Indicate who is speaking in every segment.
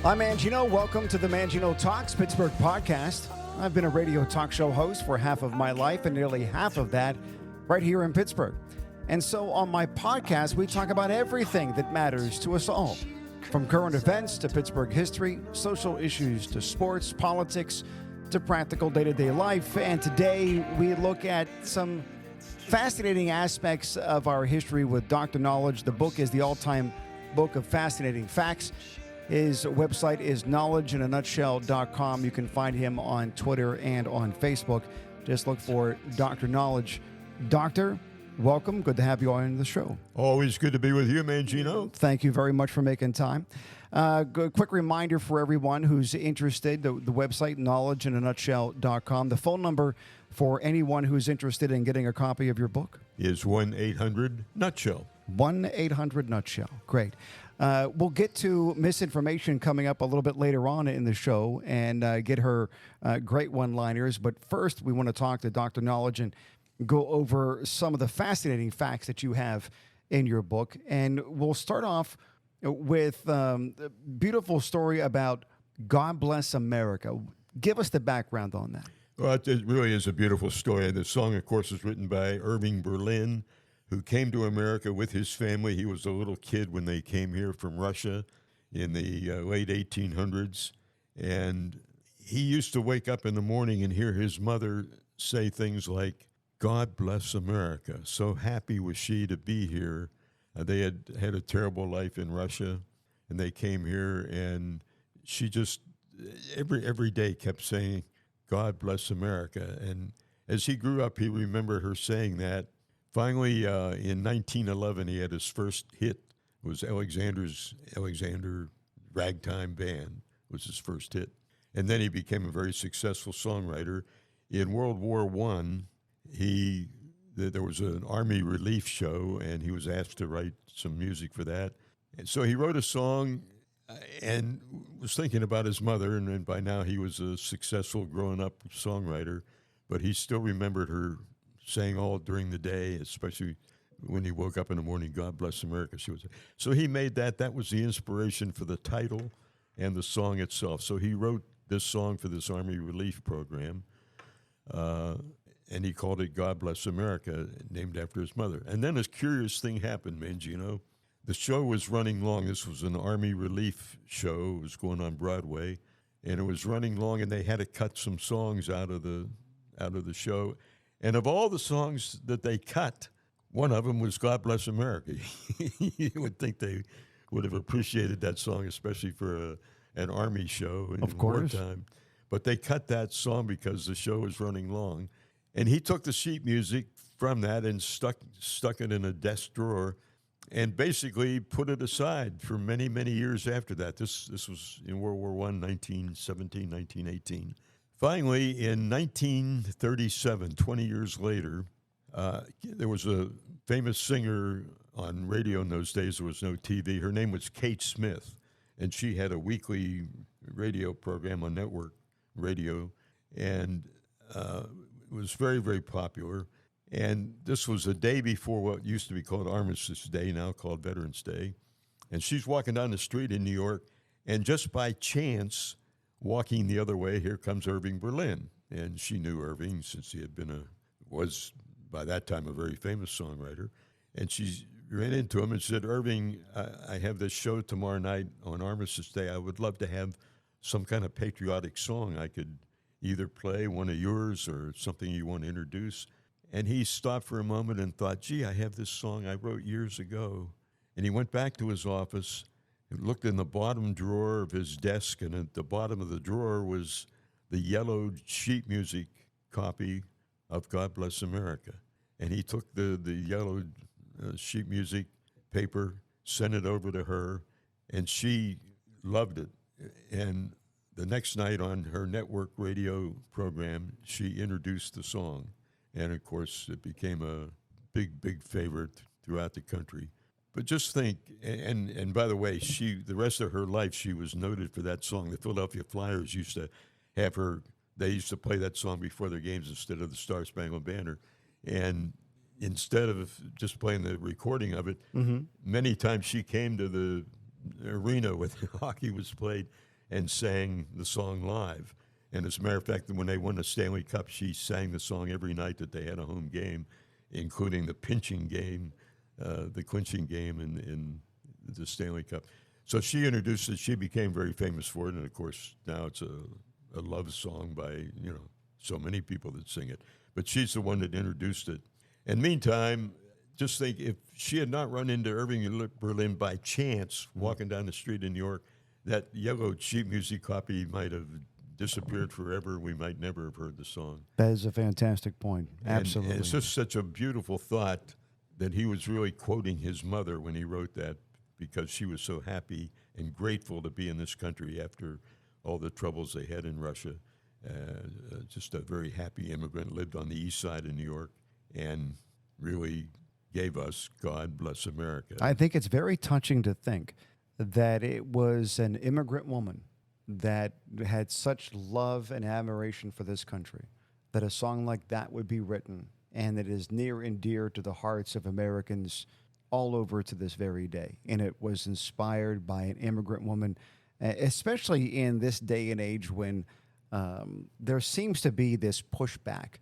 Speaker 1: I'm Mangino. Welcome to the Mangino Talks Pittsburgh podcast. I've been a radio talk show host for half of my life and nearly half of that right here in Pittsburgh. And so on my podcast, we talk about everything that matters to us all, from current events to Pittsburgh history, social issues to sports, politics, to practical day-to-day life. And today we look at some fascinating aspects of our history with Dr. Knowledge. The book is the all-time book of fascinating facts. His website is knowledgeinanutshell.com. You can find him on Twitter and on Facebook. Just look for Dr. Knowledge. Doctor, welcome. Good to have you on the show.
Speaker 2: Always good to be with you, Mangino.
Speaker 1: Thank you very much for making time. Quick reminder for everyone who's interested, the website, knowledgeinanutshell.com. The phone number for anyone who's interested in getting a copy of your book
Speaker 2: is 1-800-NUTSHELL.
Speaker 1: 1-800-NUTSHELL. Great. We'll get to misinformation coming up a little bit later on in the show and get her great one-liners. But first, we want to talk to Dr. Knowledge and go over some of the fascinating facts that you have in your book. And we'll start off with a beautiful story about God Bless America. Give us the background on that.
Speaker 2: Well, it really is a beautiful story. The song, of course, is written by Irving Berlin, who came to America with his family. He was a little kid when they came here from Russia in the late 1800s. And he used to wake up in the morning and hear his mother say things like, "God bless America." So happy was she to be here. They had had a terrible life in Russia, and they came here, and she just every day kept saying, "God bless America." And as he grew up, he remembered her saying that. Finally, in 1911, he had his first hit. It was Alexander Ragtime Band was his first hit. And then he became a very successful songwriter. In World War I, there was an Army relief show, and he was asked to write some music for that. And so he wrote a song and was thinking about his mother, and by now he was a successful growing-up songwriter, but he still remembered her saying all during the day, especially when he woke up in the morning, "God bless America," she would say. So he made that. That was the inspiration for the title and the song itself. So he wrote this song for this Army relief program, and he called it "God Bless America," named after his mother. And then a curious thing happened, Mangino. The show was running long. This was an Army relief show. It was going on Broadway, and it was running long, and they had to cut some songs out of the show. And of all the songs that they cut, one of them was "God Bless America." You would think they would have appreciated that song, especially for an Army show in wartime. But they cut that song because the show was running long. And he took the sheet music from that and stuck it in a desk drawer and basically put it aside for many, many years after that. This was in World War I, 1917, 1918. Finally, in 1937, 20 years later, there was a famous singer on radio in those days. There was no TV. Her name was Kate Smith, and she had a weekly radio program on network radio, and it was very, very popular. And this was a day before what used to be called Armistice Day, now called Veterans Day. And she's walking down the street in New York, and just by chance, walking the other way, here comes Irving Berlin. And she knew Irving since he was by that time a very famous songwriter. And she ran into him and said, "Irving, I have this show tomorrow night on Armistice Day. I would love to have some kind of patriotic song I could either play, one of yours or something you want to introduce." And he stopped for a moment and thought, "Gee, I have this song I wrote years ago." And he went back to his office, looked in the bottom drawer of his desk, and at the bottom of the drawer was the yellowed sheet music copy of "God Bless America." And he took the yellowed sheet music paper, sent it over to her, and she loved it. And the next night on her network radio program, she introduced the song. And, of course, it became a big, big favorite throughout the country. But just think, and by the way, the rest of her life, she was noted for that song. The Philadelphia Flyers used to have her, they used to play that song before their games instead of the Star Spangled Banner. And instead of just playing the recording of it, many times she came to the arena when hockey was played, and sang the song live. And as a matter of fact, when they won the Stanley Cup, she sang the song every night that they had a home game, including the pinching game, the clinching game in the Stanley Cup. So she introduced it. She became very famous for it, and of course now it's a love song by so many people that sing it. But she's the one that introduced it. And meantime, just think, if she had not run into Irving Berlin by chance walking down the street in New York, that yellow sheet music copy might have disappeared forever. We might never have heard the song.
Speaker 1: That is a fantastic point. Absolutely.
Speaker 2: And it's just such a beautiful thought that he was really quoting his mother when he wrote that, because she was so happy and grateful to be in this country after all the troubles they had in Russia. Just a very happy immigrant, lived on the east side of New York, and really gave us God Bless America.
Speaker 1: I think it's very touching to think that it was an immigrant woman that had such love and admiration for this country, that a song like that would be written, and that is near and dear to the hearts of Americans all over to this very day. And it was inspired by an immigrant woman, especially in this day and age when there seems to be this pushback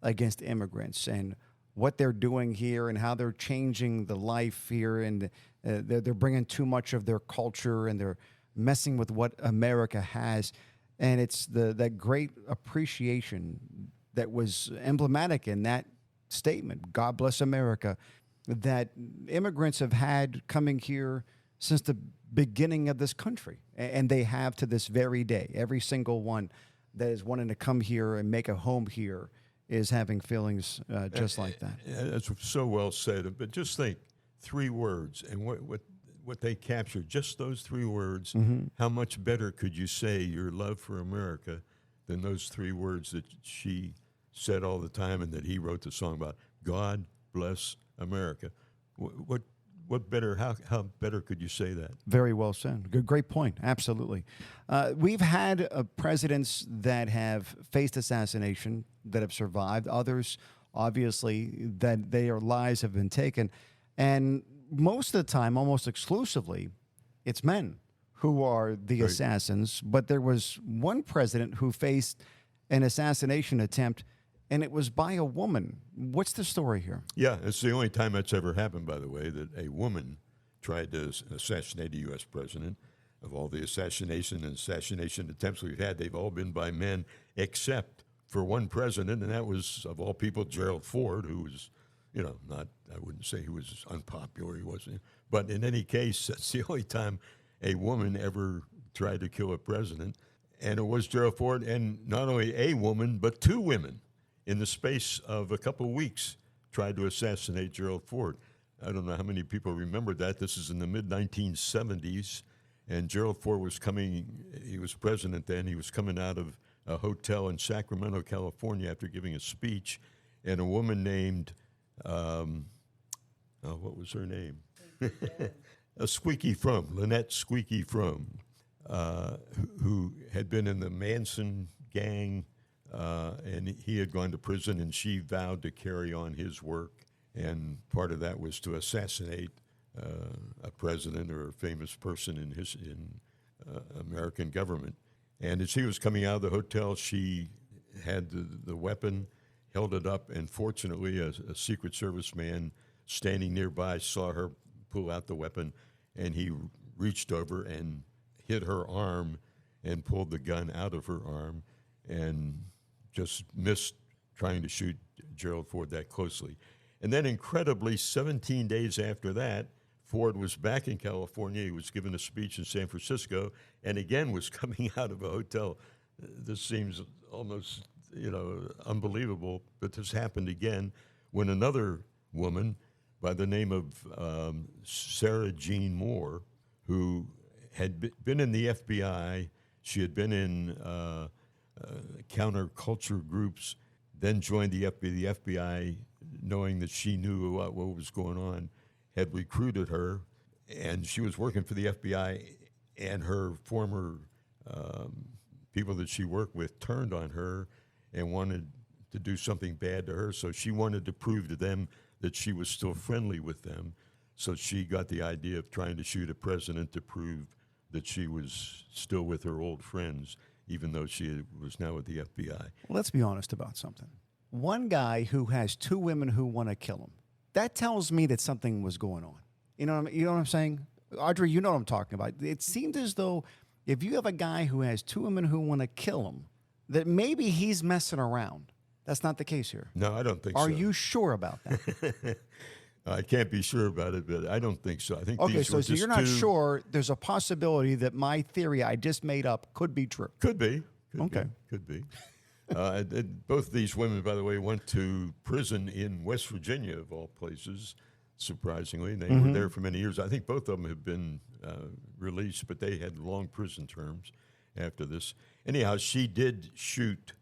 Speaker 1: against immigrants and what they're doing here and how they're changing the life here, and they're bringing too much of their culture and they're messing with what America has. And it's that great appreciation that was emblematic in that statement, God Bless America, that immigrants have had coming here since the beginning of this country. And they have to this very day. Every single one that is wanting to come here and make a home here is having feelings just like that.
Speaker 2: That's so well said. But just think, 3 words, and what they captured, just those 3 words, how much better could you say your love for America than those 3 words that she said all the time and that he wrote the song about? God Bless America. What better? How better could you say that?
Speaker 1: Very well said. Great point. Absolutely. We've had presidents that have faced assassination that have survived. Others, obviously, that their lives have been taken. And most of the time, almost exclusively, it's men who are the assassins. But there was one president who faced an assassination attempt, and it was by a woman. What's the story here?
Speaker 2: Yeah, it's the only time that's ever happened, by the way, that a woman tried to assassinate a U.S. president. Of all the assassination attempts we've had, they've all been by men, except for one president, and that was, of all people, Gerald Ford, who was, not, I wouldn't say he was unpopular, he wasn't. But in any case, that's the only time a woman ever tried to kill a president. And it was Gerald Ford, and not only a woman, but 2 women in the space of a couple of weeks tried to assassinate Gerald Ford. I don't know how many people remember that. This is in the mid-1970s, and Gerald Ford was he was president then. He was coming out of a hotel in Sacramento, California, after giving a speech, and a woman named, what was her name? Squeaky Fromm, Lynette Squeaky Fromm, who had been in the Manson gang, and he had gone to prison, and she vowed to carry on his work. And part of that was to assassinate a president or a famous person in American government. And as he was coming out of the hotel, she had the weapon, held it up, and fortunately a Secret Service man standing nearby saw her pull out the weapon, and he reached over and hit her arm and pulled the gun out of her arm and just missed trying to shoot Gerald Ford that closely. And then incredibly, 17 days after that, Ford was back in California. He was giving a speech in San Francisco and again was coming out of a hotel. This seems almost, unbelievable, but this happened again when another woman by the name of Sarah Jean Moore, who had been in the FBI, she had been in counterculture groups, then joined the FBI. The FBI, knowing that she knew what was going on, had recruited her, and she was working for the FBI, and her former people that she worked with turned on her and wanted to do something bad to her, so she wanted to prove to them that she was still friendly with them. So she got the idea of trying to shoot a president to prove that she was still with her old friends, even though she was now with the FBI.
Speaker 1: Let's be honest about something. One guy who has two women who want to kill him, that tells me that something was going on. You know what I'm saying? Audrey, you know what I'm talking about. It seemed as though if you have a guy who has two women who want to kill him, that maybe he's messing around. That's not the case here.
Speaker 2: No, I don't think so.
Speaker 1: Are you sure about that?
Speaker 2: I can't be sure about it, but I don't think so. I think
Speaker 1: Okay,
Speaker 2: these were
Speaker 1: so
Speaker 2: just
Speaker 1: you're not
Speaker 2: two-
Speaker 1: sure. There's a possibility that my theory I just made up could be true.
Speaker 2: Could be.
Speaker 1: Okay.
Speaker 2: Could be. Both these women, by the way, went to prison in West Virginia, of all places, surprisingly. They were there for many years. I think both of them have been released, but they had long prison terms after this. Anyhow, she did shoot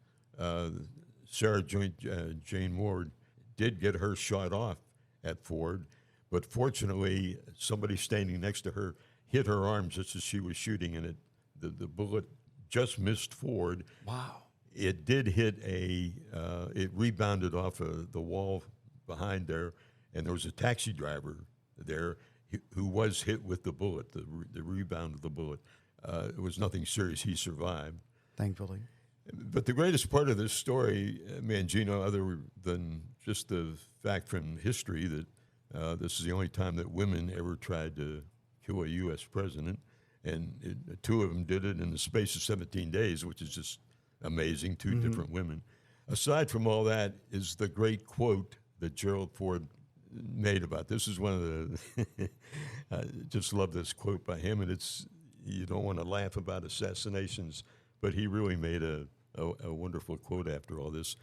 Speaker 2: Sarah Jane Ward, did get her shot off at Ford, but fortunately, somebody standing next to her hit her arm just as she was shooting, and the bullet just missed Ford.
Speaker 1: Wow.
Speaker 2: It did hit it rebounded off the wall behind there, and there was a taxi driver there who was hit with the bullet, the rebound of the bullet. It was nothing serious. He survived.
Speaker 1: Thankfully.
Speaker 2: But the greatest part of this story, Mangino, other than just the fact from history that this is the only time that women ever tried to kill a U.S. president, and two of them did it in the space of 17 days, which is just amazing, two different women. Aside from all that is the great quote that Gerald Ford made about this. Is one of the, I just love this quote by him, and it's, you don't want to laugh about assassinations, but he really made a wonderful quote after all this.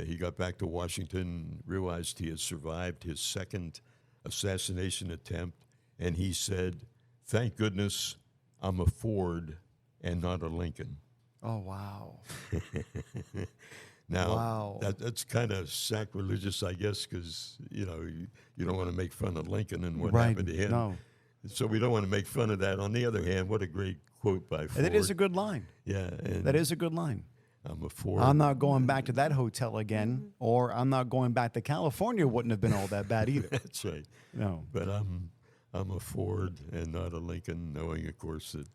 Speaker 2: He got back to Washington, realized he had survived his second assassination attempt, and he said, "Thank goodness I'm a Ford and not a Lincoln."
Speaker 1: Oh, wow.
Speaker 2: Now,
Speaker 1: Wow.
Speaker 2: that's kind of sacrilegious, I guess, because, you don't want to make fun of Lincoln and what
Speaker 1: Right.
Speaker 2: happened to him.
Speaker 1: No.
Speaker 2: So we don't want to make fun of that. On the other hand, what a great quote by Ford.
Speaker 1: That is a good line.
Speaker 2: Yeah. And
Speaker 1: That is a good line.
Speaker 2: I'm a Ford.
Speaker 1: I'm not going back to that hotel again, or I'm not going back to California. Wouldn't have been all that bad either.
Speaker 2: That's right.
Speaker 1: No.
Speaker 2: But I'm a Ford and not a Lincoln, knowing, of course, that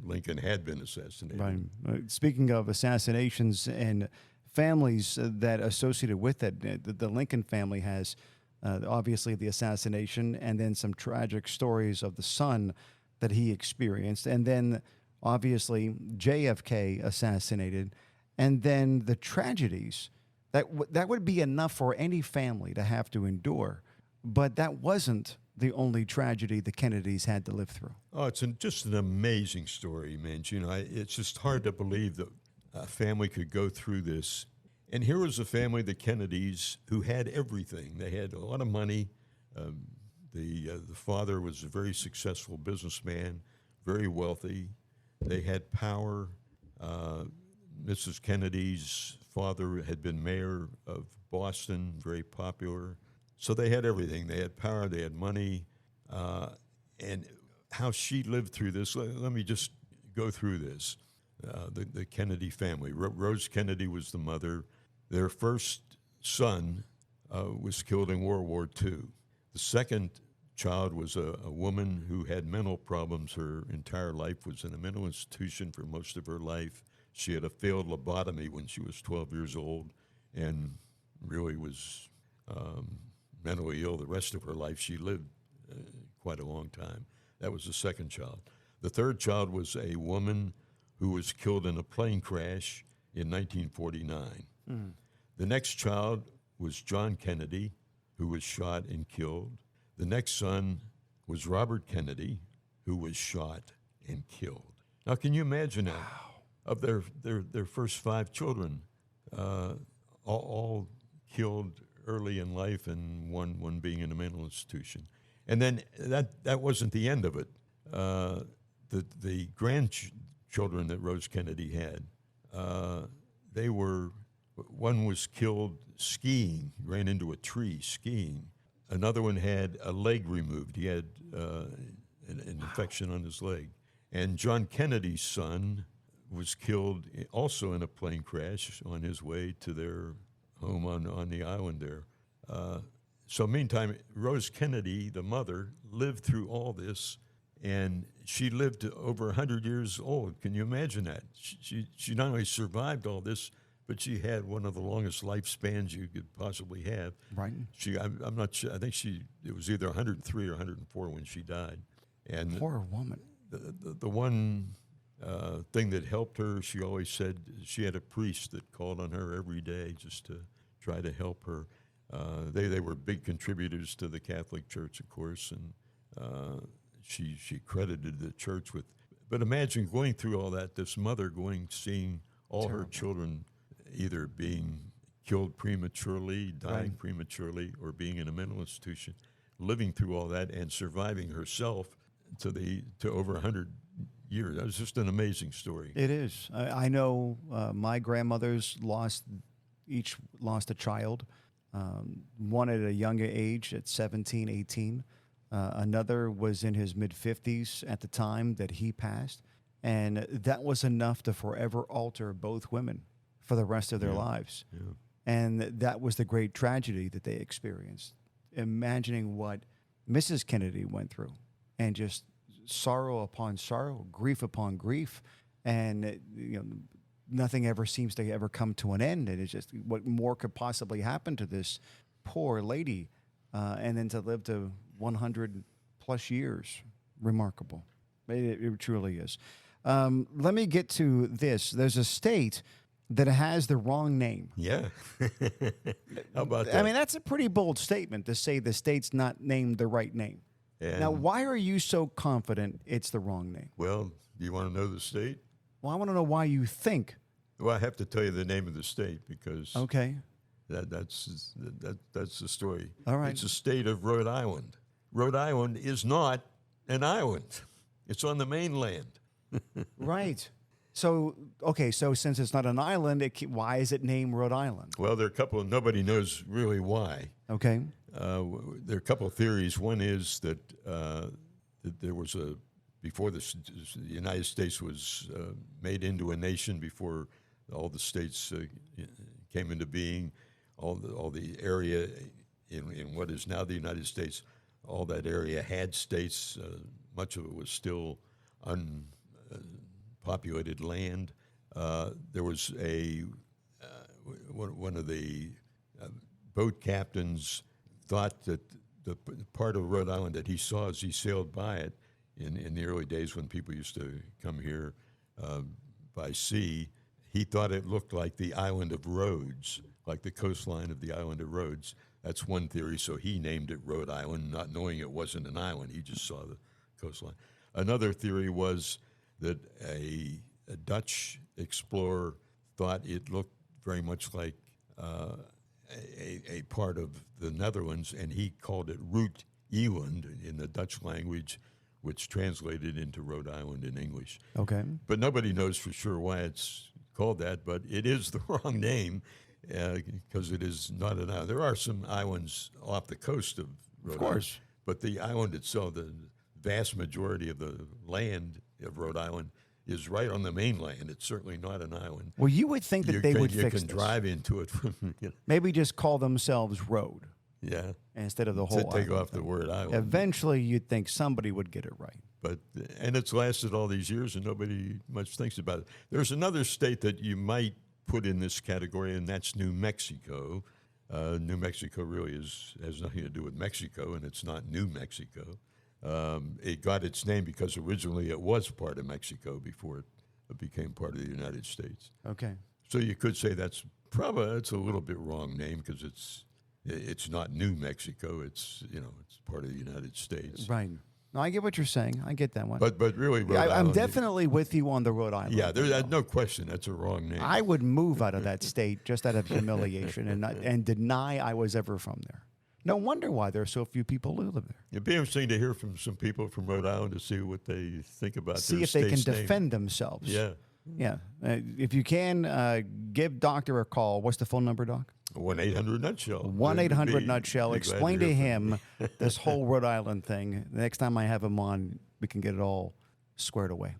Speaker 2: Lincoln had been assassinated.
Speaker 1: Right. Speaking of assassinations and families that associated with it, the Lincoln family has obviously the assassination, and then some tragic stories of the son that he experienced, and then obviously JFK assassinated, and then the tragedies that would be enough for any family to have to endure, but that wasn't the only tragedy the Kennedys had to live through.
Speaker 2: Oh, it's just an amazing story, man. It's just hard to believe that a family could go through this. And here was a family, the Kennedys, who had everything. They had a lot of money. The father was a very successful businessman, very wealthy. They had power. Mrs. Kennedy's father had been mayor of Boston, very popular. So they had everything. They had power, they had money. And how she lived through this, let me just go through this. The Kennedy family. Rose Kennedy was the mother. Their first son was killed in World War II. The second child was a woman who had mental problems her entire life, was in a mental institution for most of her life. She had a failed lobotomy when she was 12 years old and really was mentally ill the rest of her life. She lived quite a long time. That was the second child. The third child was a woman who was killed in a plane crash in 1949. The next child was John Kennedy, who was shot and killed. The next son was Robert Kennedy, who was shot and killed. Now, can you imagine that? Of their first five children, all killed early in life, and one being in a mental institution. And then that wasn't the end of it. The grandchildren that Rose Kennedy had, one was killed skiing, ran into a tree skiing. Another one had a leg removed. He had an infection on his leg. And John Kennedy's son was killed also in a plane crash on his way to their home on the island there. So meantime, Rose Kennedy, the mother, lived through all this, and she lived to over 100 years old. Can you imagine that? She not only survived all this, but she had one of the longest lifespans you could possibly have.
Speaker 1: Right.
Speaker 2: I'm not sure. I think it was either 103 or 104 when she died. And
Speaker 1: Poor woman.
Speaker 2: the one thing that helped her, she always said she had a priest that called on her every day just to try to help her. They were big contributors to the Catholic Church, of course, and she credited the church with. But imagine going through all that. This mother seeing all
Speaker 1: Terrible.
Speaker 2: her children either being killed prematurely, dying prematurely, or being in a mental institution, living through all that and surviving herself to over 100 years. That was just an amazing story.
Speaker 1: It is. I know my grandmothers each lost a child, one at a younger age at 17, 18. Another was in his mid-50s at the time that he passed. And that was enough to forever alter both women for the rest of their lives.
Speaker 2: Yeah.
Speaker 1: And that was the great tragedy that they experienced. Imagining what Mrs. Kennedy went through, and just sorrow upon sorrow, grief upon grief, and nothing ever seems to ever come to an end. And it's just, what more could possibly happen to this poor lady, and then to live to 100 plus years, remarkable. It truly is. Let me get to this. There's a state that has the wrong name.
Speaker 2: Yeah. How about that?
Speaker 1: I mean, that's a pretty bold statement to say the state's not named the right name.
Speaker 2: And,
Speaker 1: Now, why are you so confident it's the wrong name?
Speaker 2: well, do you want to know the state?
Speaker 1: Well, I want to know why you think.
Speaker 2: Well, I have to tell you the name of the state because
Speaker 1: Okay.
Speaker 2: that's the story.
Speaker 1: All right.
Speaker 2: It's the state of Rhode Island. Rhode Island is not an island. It's on the mainland.
Speaker 1: Right. So, okay, so since it's not an island, why is it named Rhode Island?
Speaker 2: Well, there are a couple. Nobody knows really why.
Speaker 1: Okay.
Speaker 2: There are a couple of theories. One is that there was before the United States was made into a nation, before all the states came into being, all the area in what is now the United States, all that area had states. Much of it was still unpopulated land. There was one of the boat captains thought that the part of Rhode Island that he saw as he sailed by it in the early days when people used to come here by sea, he thought it looked like the island of Rhodes, like the coastline of the island of Rhodes. That's one theory, so he named it Rhode Island, not knowing it wasn't an island. He just saw the coastline. Another theory was that a Dutch explorer thought it looked very much like a part of the Netherlands, and he called it Root Eland in the Dutch language, which translated into Rhode Island in English.
Speaker 1: Okay.
Speaker 2: But nobody knows for sure why it's called that, but it is the wrong name because it is not an island. There are some islands off the coast of Rhode
Speaker 1: course.
Speaker 2: Island, but the island itself, the vast majority of the land of Rhode Island is right on the mainland. It's certainly not an island.
Speaker 1: Well, you would think that they would
Speaker 2: you
Speaker 1: fix
Speaker 2: can
Speaker 1: this.
Speaker 2: drive into it from
Speaker 1: Maybe just call themselves Road
Speaker 2: yeah,
Speaker 1: instead of the
Speaker 2: to
Speaker 1: whole
Speaker 2: take
Speaker 1: island
Speaker 2: off the
Speaker 1: thing.
Speaker 2: word island.
Speaker 1: Eventually, you'd think somebody would get it right.
Speaker 2: But it's lasted all these years, and nobody much thinks about it. There's another state that you might put in this category, and that's New Mexico. New Mexico really has nothing to do with Mexico, and it's not New Mexico. It got its name because originally it was part of Mexico before it became part of the United States.
Speaker 1: Okay.
Speaker 2: So you could say it's a little bit wrong name because it's not New Mexico. It's part of the United States.
Speaker 1: Right. No, I get what you're saying. I get that one.
Speaker 2: But really, Rhode
Speaker 1: I'm
Speaker 2: Island,
Speaker 1: definitely with you on the Rhode Island.
Speaker 2: yeah. There's no question that's a wrong name.
Speaker 1: I would move out of that state just out of humiliation and deny I was ever from there. No wonder why there are so few people who live there.
Speaker 2: It'd be interesting to hear from some people from Rhode Island to see what they think about
Speaker 1: See
Speaker 2: their
Speaker 1: if they can
Speaker 2: state's name.
Speaker 1: defend themselves.
Speaker 2: Yeah.
Speaker 1: Yeah. If you can, give Doctor a call. What's the phone number, Doc?
Speaker 2: 1-800-NUTSHELL.
Speaker 1: 1-800-NUTSHELL.
Speaker 2: Be
Speaker 1: Explain
Speaker 2: glad
Speaker 1: to
Speaker 2: hear from
Speaker 1: him this whole Rhode Island thing. The next time I have him on, we can get it all squared away.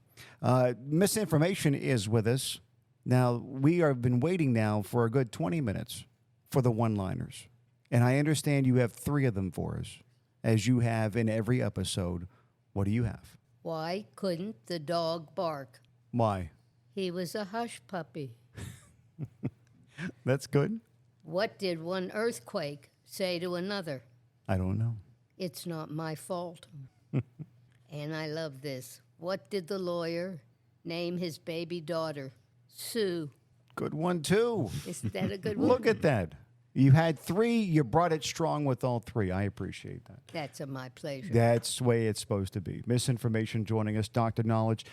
Speaker 1: Misinformation is with us. Now, we have been waiting now for a good 20 minutes for the one-liners. And I understand you have 3 of them for us, as you have in every episode. What do you have?
Speaker 3: Why couldn't the dog bark?
Speaker 1: Why?
Speaker 3: He was a hush puppy.
Speaker 1: That's good.
Speaker 3: What did one earthquake say to another?
Speaker 1: I don't know.
Speaker 3: It's not my fault. And I love this. What did the lawyer name his baby daughter? Sue.
Speaker 1: Good one, too.
Speaker 3: Isn't that a good one?
Speaker 1: Look at that. You had 3. You brought it strong with all 3. I appreciate that.
Speaker 3: That's my pleasure.
Speaker 1: That's the way it's supposed to be. Misinformation joining us, Dr. Knowledge.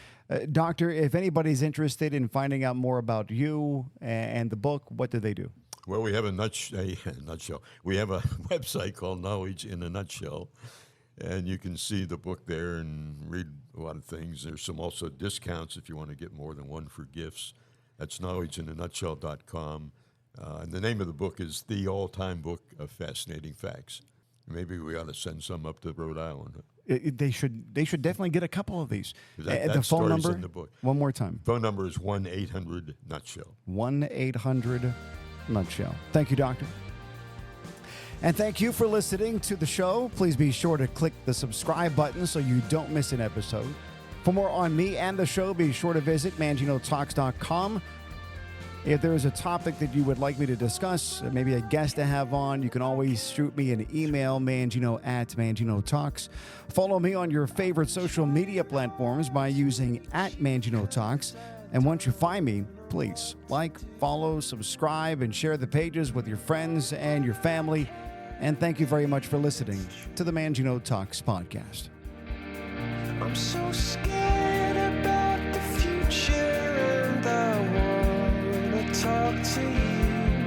Speaker 1: Doctor, if anybody's interested in finding out more about you and the book, what do they do?
Speaker 2: Well, we have a nutshell. We have a website called Knowledge in a Nutshell, and you can see the book there and read a lot of things. There's some also discounts if you want to get more than one for gifts. That's knowledgeinanutshell.com. And the name of the book is The All-Time Book of Fascinating Facts. Maybe we ought to send some up to Rhode Island.
Speaker 1: They should definitely get a couple of these.
Speaker 2: That
Speaker 1: the phone
Speaker 2: story's
Speaker 1: number,
Speaker 2: in the book.
Speaker 1: One more time.
Speaker 2: Phone number is 1-800-NUTSHELL.
Speaker 1: 1-800-NUTSHELL. Thank you, Doctor. And thank you for listening to the show. Please be sure to click the subscribe button so you don't miss an episode. For more on me and the show, be sure to visit manginotalks.com. If there is a topic that you would like me to discuss, maybe a guest to have on, you can always shoot me an email, mangino@manginotalks. Follow me on your favorite social media platforms by using @manginotalks. And once you find me, please like, follow, subscribe, and share the pages with your friends and your family. And thank you very much for listening to the Mangino Talks podcast.
Speaker 4: I'm so scared about the future, and I wanna talk to you.